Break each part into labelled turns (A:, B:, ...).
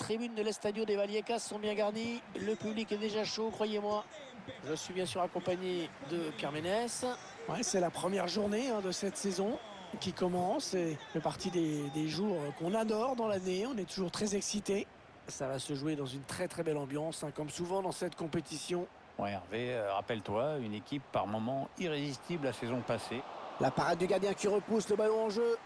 A: tribunes de l'Estadio de Vallecas sont bien garnies. Le public est déjà chaud, croyez-moi. Je suis bien sûr accompagné de Pierre Ménès. Ouais, c'est la première journée de cette saison qui commence. Et fait partie des jours qu'on adore dans l'année. On est toujours très excités. Ça va se jouer dans une très très belle ambiance, comme souvent dans cette compétition.
B: Ouais, Hervé, rappelle-toi, une équipe par moments irrésistible la saison passée.
A: La parade du gardien qui repousse le ballon en jeu.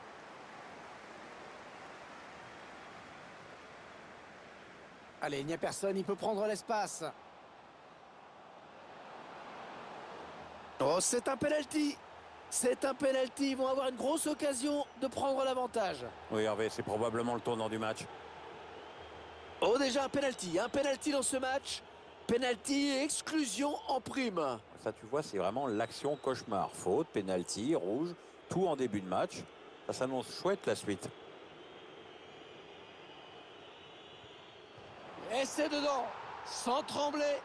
A: Allez, il n'y a personne, il peut prendre l'espace. Oh, c'est un penalty. C'est un penalty. Ils vont avoir une grosse occasion de prendre l'avantage.
C: Oui, Hervé, c'est probablement le tournant du match.
A: Oh, déjà un penalty dans ce match. Penalty et exclusion en prime.
C: Ça, tu vois, c'est vraiment l'action cauchemar. Faute, penalty, rouge, tout en début de match. Ça s'annonce chouette la suite.
A: Et c'est dedans, sans trembler.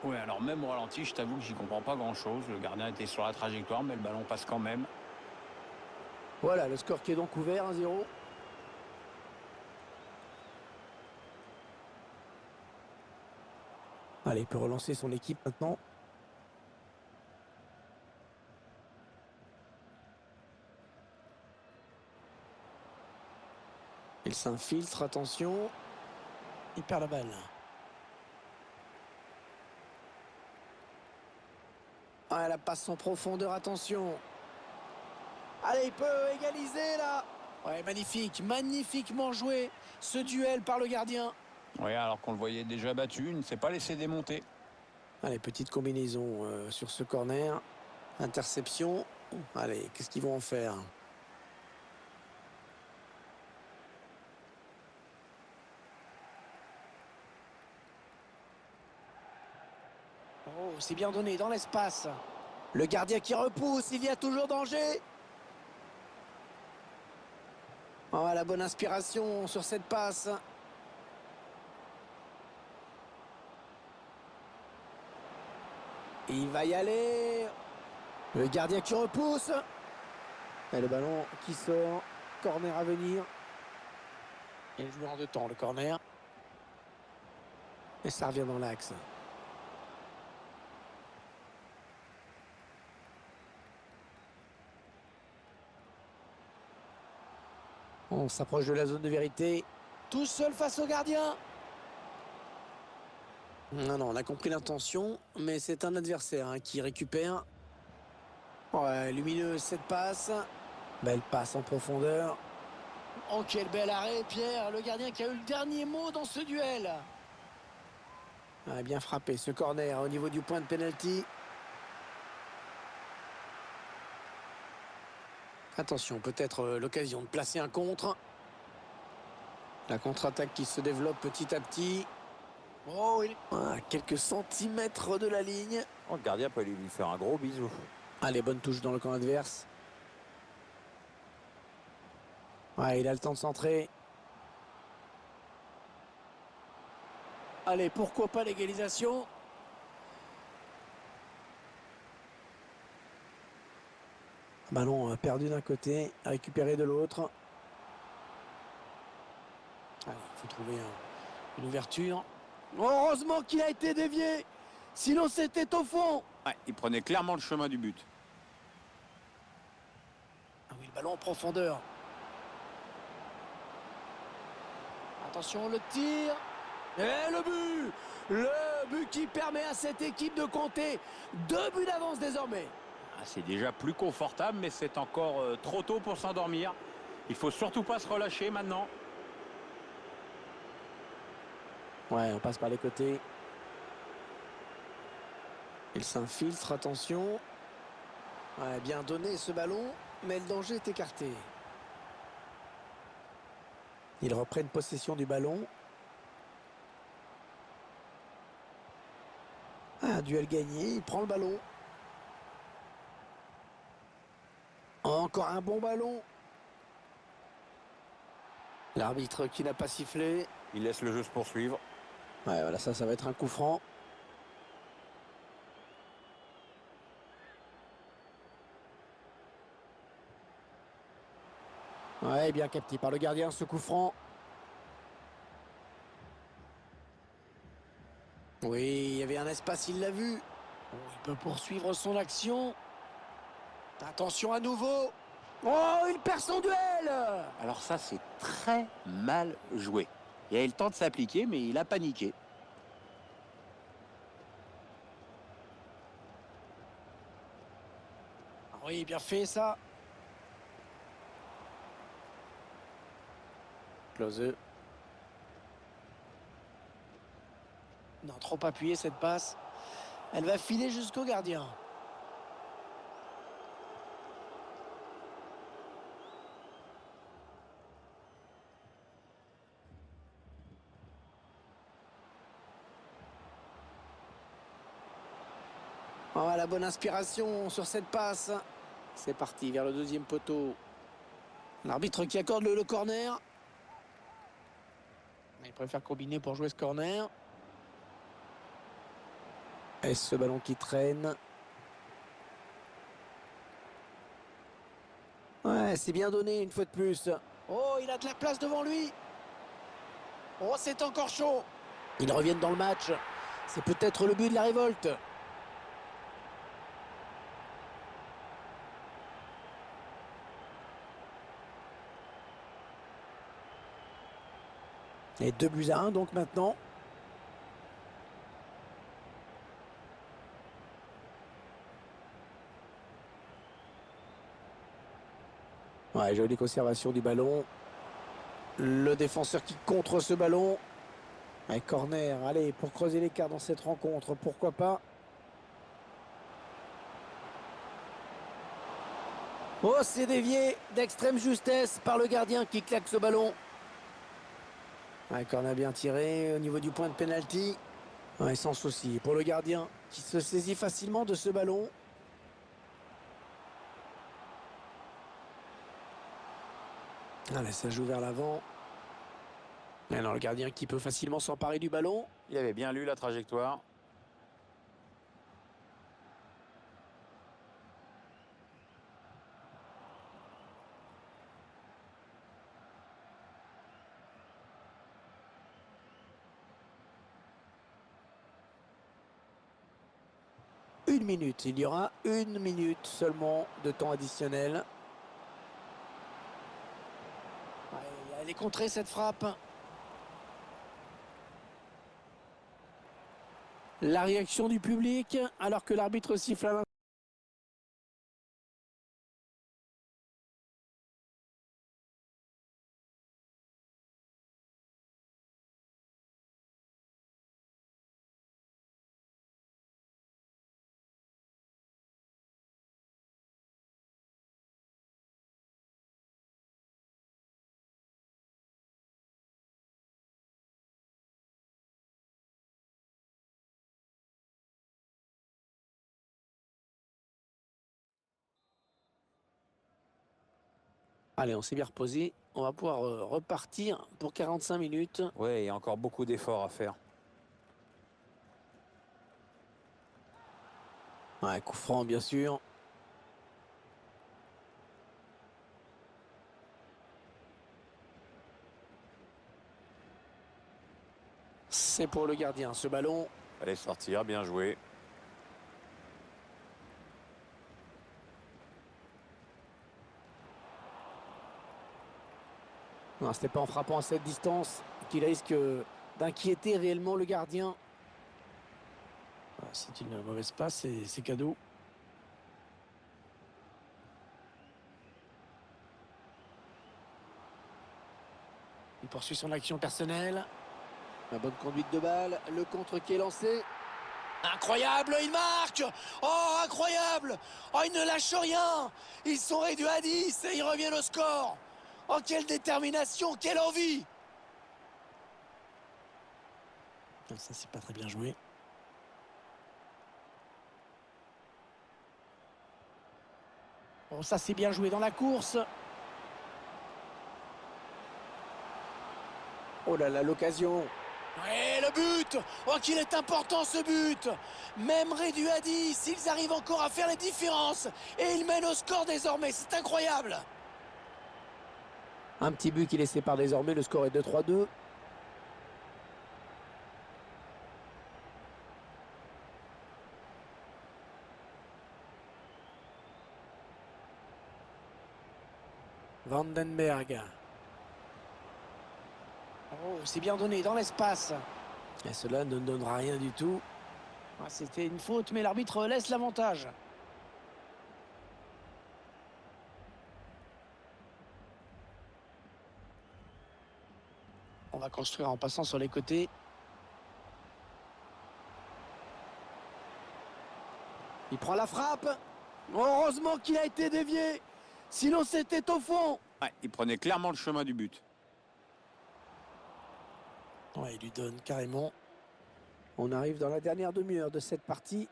B: Ouais, alors même au ralenti, je t'avoue que j'y comprends pas grand-chose. Le gardien était sur la trajectoire, mais le ballon passe quand même.
A: Voilà, le score qui est donc ouvert, 1-0. Allez, il peut relancer son équipe maintenant. Il s'infiltre, attention. Il perd la balle. Ah, la passe en profondeur, attention. Allez, il peut égaliser là. Ouais, magnifique, magnifiquement joué ce duel par le gardien.
B: Ouais, alors qu'on le voyait déjà battu, il ne s'est pas laissé démonter.
A: Allez, petite combinaison sur ce corner. Interception. Allez, qu'est-ce qu'ils vont en faire? Oh, c'est bien donné dans l'espace. Le gardien qui repousse, il y a toujours danger. Oh, la bonne inspiration sur cette passe. Il va y aller. Le gardien qui repousse. Et le ballon qui sort. Corner à venir. Il joue en deux temps, le corner. Et ça revient dans l'axe. On s'approche de la zone de vérité. Tout seul face au gardien. Non, on a compris l'intention, mais c'est un adversaire qui récupère. Ouais, lumineuse cette passe. Belle passe en profondeur. Oh, quel bel arrêt, Pierre. Le gardien qui a eu le dernier mot dans ce duel. Ah, bien frappé ce corner au niveau du point de pénalty. Attention, peut-être l'occasion de placer un contre. La contre-attaque qui se développe petit à petit. Oh, il est à quelques centimètres de la ligne.
C: Oh, le gardien peut lui faire un gros bisou.
A: Allez, bonne touche dans le camp adverse. Ouais, il a le temps de centrer. Allez, pourquoi pas l'égalisation? Ballon perdu d'un côté, récupéré de l'autre. Allez, il faut trouver une ouverture. Heureusement qu'il a été dévié. Sinon, c'était au fond.
B: Ouais, il prenait clairement le chemin du but.
A: Ah oui, le ballon en profondeur. Attention, le tir. Et le but! Le but qui permet à cette équipe de compter 2 buts d'avance désormais.
B: Ah, c'est déjà plus confortable, mais c'est encore trop tôt pour s'endormir. Il faut surtout pas se relâcher maintenant.
A: Ouais, on passe par les côtés. Il s'infiltre, attention. Ouais, bien donné ce ballon, mais le danger est écarté. Ils reprennent possession du ballon. Un duel gagné, il prend le ballon. Encore un bon ballon. L'arbitre qui n'a pas sifflé.
C: Il laisse le jeu se poursuivre.
A: Ouais, voilà, ça va être un coup franc. Ouais, bien capté par le gardien, ce coup franc. Oui, il y avait un espace, il l'a vu. Bon, il peut poursuivre son action. Attention à nouveau. Oh, il perd son duel.
B: Alors ça, c'est très mal joué. Il a eu le temps de s'appliquer, mais il a paniqué.
A: Oui, bien fait ça. Klose. Non, trop appuyé cette passe. Elle va filer jusqu'au gardien. Oh, la bonne inspiration sur cette passe. C'est parti vers le deuxième poteau. L'arbitre qui accorde le corner. Il préfère combiner pour jouer ce corner. Et ce ballon qui traîne. Ouais, c'est bien donné une fois de plus. Oh, il a de la place devant lui. Oh, c'est encore chaud. Ils reviennent dans le match. C'est peut-être le but de la révolte. Et 2-1 donc maintenant. Ouais, jolie conservation du ballon. Le défenseur qui contre ce ballon. Un corner, allez, pour creuser l'écart dans cette rencontre, pourquoi pas. Oh, c'est dévié d'extrême justesse par le gardien qui claque ce ballon. Un corner bien tiré au niveau du point de pénalty. Ouais, sans souci pour le gardien qui se saisit facilement de ce ballon. Allez, ça joue vers l'avant. Maintenant, le gardien qui peut facilement s'emparer du ballon.
C: Il avait bien lu la trajectoire.
A: Une minute, il y aura 1 minute seulement de temps additionnel. Ouais, elle est contrée cette frappe. La réaction du public alors que l'arbitre siffle à la... Allez, on s'est bien reposé. On va pouvoir repartir pour 45 minutes.
C: Ouais, il y a encore beaucoup d'efforts à faire.
A: Ouais, coup franc, bien sûr. C'est pour le gardien, ce ballon.
C: Allez sortir, bien joué.
A: Non, c'était pas en frappant à cette distance qu'il risque d'inquiéter réellement le gardien. Ah, c'est une mauvaise passe et c'est cadeau. Il poursuit son action personnelle. La bonne conduite de balle, le contre qui est lancé. Incroyable, il marque. Oh, incroyable. Oh, il ne lâche rien. Ils sont réduits à 10 et ils reviennent au score. Oh, quelle détermination, quelle envie. Ça, c'est pas très bien joué. Bon, ça, c'est bien joué dans la course. Oh là là, l'occasion. Ouais, le but. Oh, qu'il est important ce but. Même réduit à 10, ils arrivent encore à faire les différences. Et ils mènent au score désormais, c'est incroyable. Un petit but qui les sépare désormais. Le score est de 3-2. Vandenberg. Oh, c'est bien donné dans l'espace. Et cela ne donnera rien du tout. Ah, c'était une faute, mais l'arbitre laisse l'avantage. On va construire en passant sur les côtés. Il prend la frappe. Heureusement qu'il a été dévié. Sinon, c'était au fond.
B: Ouais, il prenait clairement le chemin du but.
A: Ouais, il lui donne carrément. On arrive dans la dernière demi-heure de cette partie.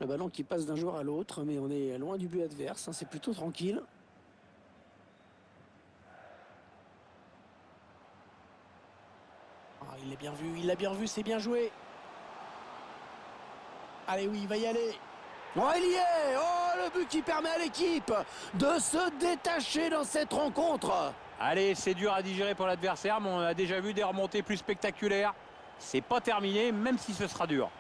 A: Le ballon qui passe d'un joueur à l'autre, mais on est loin du but adverse, hein, c'est plutôt tranquille. Ah, il l'a bien vu, c'est bien joué. Allez, oui, il va y aller. Oh, il y est. Oh, le but qui permet à l'équipe de se détacher dans cette rencontre.
B: Allez, c'est dur à digérer pour l'adversaire, mais on a déjà vu des remontées plus spectaculaires. C'est pas terminé, même si ce sera dur.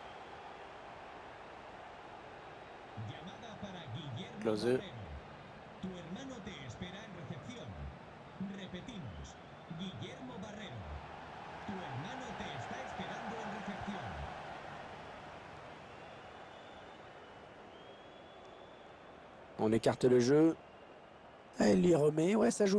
A: Close. On écarte le jeu. Elle y remet. Ouais, ça joue vite.